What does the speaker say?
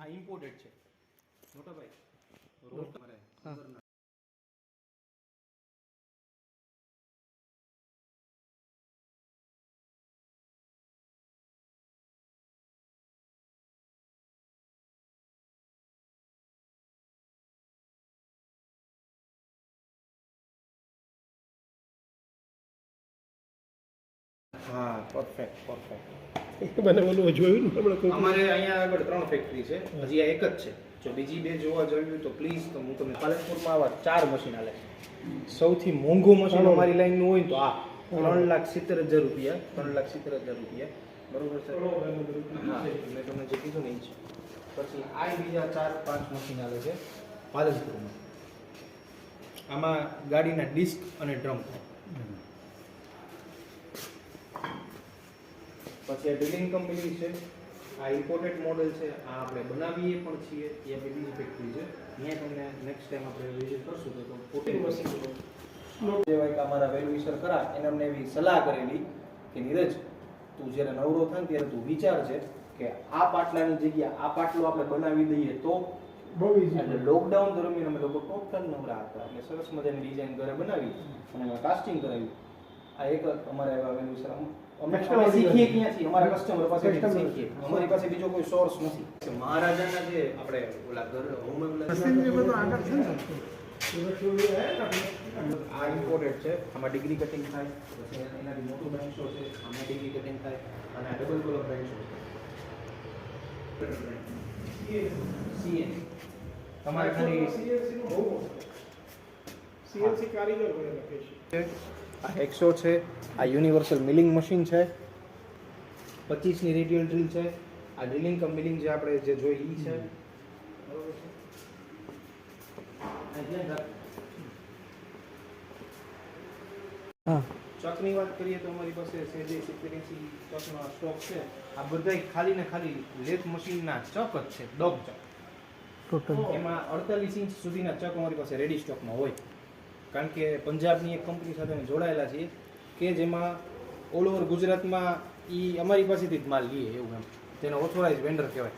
આ ઇમ્પોર્ટેડ છે મોટા ભાઈ રોસ્ટ મારે હા પરફેક્ટ પરફેક્ટ મને ઓલું જોયું ને હમણાં અમારે અહીંયા આગળ 3 ફેક્ટરી છે હજી આ એક જ છે જો બીજી બે જોવા જવું તો પ્લીઝ તો હું તમને પાલનપુરમાં આવા 4 મશીન આલે સૌથી મોંઘું મશીન અમારી લાઈનનું હોય તો આ 3,70,000 રૂપિયા 3,70,000 રૂપિયા બરોબર છે હા મેં તમને જે કીધું ને એ છે પછી આ બીજા 4-5 મશીન આલે છે પાલનપુરમાં આમાં ગાડીના ડિસ્ક અને ડ્રમ પછી આ ડ્રિલિંગ કંપની છે આ ઇમ્પોર્ટેડ મોડેલ છે આ આપણે બનાવીએ પણ છીએ એ આપણી બીજી ફેક્ટરી છે ત્યાં તમને નેક્સ્ટ ટાઈમ આપણે વિઝિટ કરશું તો પોટેડ મશીન જેવાય કે અમારા વેલ્યુઈસર ખરા એને અમને એવી સલાહ કરેલી કે નીરજ તું જ્યારે નવરો થાય ને ત્યારે તું વિચાર છે કે આ પાટલાની જગ્યા આ પાટલો આપણે બનાવી દઈએ તો બહુ ઈઝી એટલે લોકડાઉન દરમિયાન અમે લોકો ટોટલ નવરા હતા એટલે સરસ મજાની ડિઝાઇન ઘરે બનાવી અને અમે કાસ્ટિંગ કરાવ્યું આ એક અમારે એવા વેલ્યુઈસર અમે શીખીએ ક્યાંથી અમારા કસ્ટમર પાસે શીખીએ અમારી પાસે બીજો કોઈ સોર્સ નથી મહારાજાના જે આપણે ઓલા ઘર હોમ આ ઇમ્પોર્ટેડ છે આમાં ડિગ્રી કટિંગ થાય પછી એનાથી મોટું બ્રાન્ચો છે આમાં ડિગ્રી કટિંગ થાય અને આ ડબલ કલર બ્રાન્ચો છે સીએન તમારે ખાલી સીએનસી નું બહુ સીએનસી કારીગર હોય લખે આ 100 છે આ યુનિવર્સલ મિલિંગ મશીન છે 25 ની રેડિયલ ડ્રીલ છે આ ડ્રિલિંગ કમ મિલિંગ જે આપણે જે જોઈ ઈ છે બરોબર છે હા ચકની વાત કરીએ તો અમારી પાસે સેજે 70-80 ચકનો સ્ટોક છે આ બધાય ખાલી ને ખાલી લેથ મશીનના ચક જ છે ડોગ ચક ટોટલ એમાં 48 ઇંચ સુધીના ચક અમારી પાસે રેડી સ્ટોકમાં હોય કારણ કે પંજાબની એક કંપની સાથે અમે જોડાયેલા છીએ કે જેમાં ઓલ ઓવર ગુજરાતમાં એ અમારી પાસેથી જ માલ લઈએ એવું એમ તેનો ઓથોરાઇઝ વેન્ડર કહેવાય